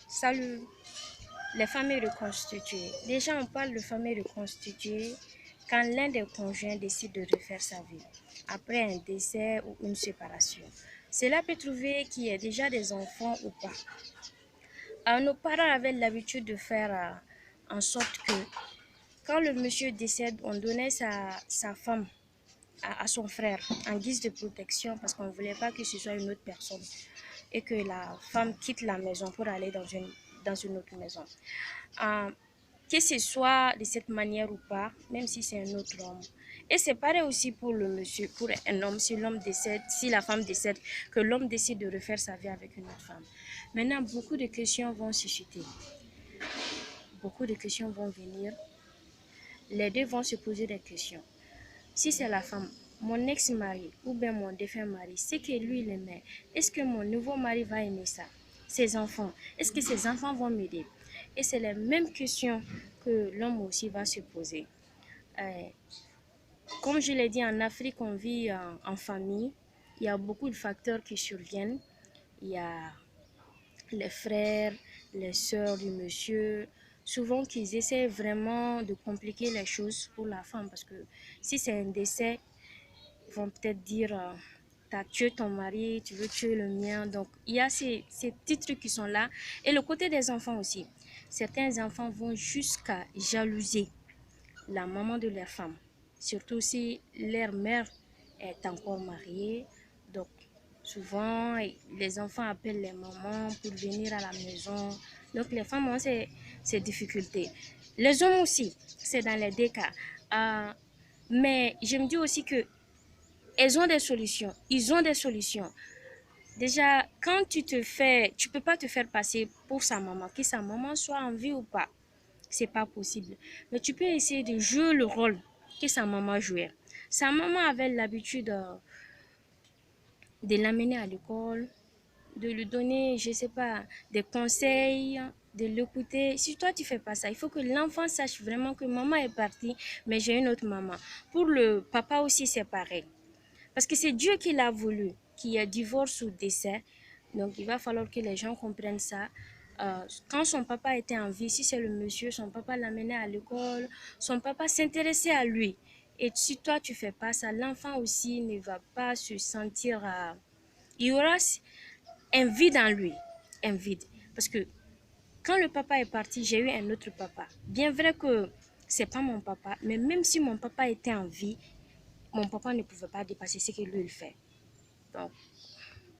Salut, les familles reconstituées. Déjà, on parle de familles reconstituées quand l'un des conjoints décide de refaire sa vie après un décès ou une séparation. Cela peut trouver qu'il y a déjà des enfants ou pas. Nos parents avaient l'habitude de faire en sorte que quand le monsieur décède, on donnait sa femme à son frère en guise de protection parce qu'on ne voulait pas que ce soit une autre personne et que la femme quitte la maison pour aller dans une autre maison. Euh, que ce soit de cette manière ou pas, même si c'est un autre homme. Et c'est pareil aussi pour le monsieur, pour un homme, si l'homme décède, si la femme décède, que l'homme décide de refaire sa vie avec une autre femme. Maintenant, beaucoup de questions vont susciter. Beaucoup de questions vont venir. Les deux vont se poser des questions. Si c'est la femme, mon ex-mari ou bien mon défunt mari, c'est que lui il aimait, est-ce que mon nouveau mari va aimer ça? Ses enfants, est-ce que ses enfants vont m'aider? Et c'est les mêmes questions que l'homme aussi va se poser. Euh, Comme je l'ai dit, en Afrique, on vit en famille. Il y a beaucoup de facteurs qui surviennent. Il y a les frères, les sœurs du monsieur, souvent qu'ils essaient vraiment de compliquer les choses pour la femme parce que si c'est un décès, ils vont peut-être dire t'as tué ton mari, tu veux tuer le mien. Donc il y a ces petits trucs qui sont là. Et le côté des enfants aussi. Certains enfants vont jusqu'à jalouser la maman de leur femme, surtout si leur mère est encore mariée. Donc souvent, les enfants appellent les mamans pour venir à la maison. Donc les femmes ont ces difficultés. Les hommes aussi, c'est dans les deux cas. Mais je me dis aussi que elles ont des solutions. Ils ont des solutions. Déjà, quand tu peux pas te faire passer pour sa maman, que sa maman soit en vie ou pas. C'est pas possible. Mais tu peux essayer de jouer le rôle que sa maman jouait. Sa maman avait l'habitude de l'amener à l'école, de lui donner, je sais pas, des conseils, de l'écouter. Si toi tu fais pas ça, il faut que l'enfant sache vraiment que maman est partie, mais j'ai une autre maman. Pour le papa aussi, c'est pareil. Parce que c'est Dieu qui l'a voulu, qu'il y ait divorce ou décès. Donc il va falloir que les gens comprennent ça. Quand son papa était en vie, si c'est le monsieur, son papa l'amenait à l'école, son papa s'intéressait à lui. Et si toi tu fais pas ça, l'enfant aussi ne va pas se sentir. Il y aura un vide en lui, un vide. Parce que quand le papa est parti, j'ai eu un autre papa. Bien vrai que c'est pas mon papa, mais même si mon papa était en vie, mon papa ne pouvait pas dépasser ce que lui il fait. Donc,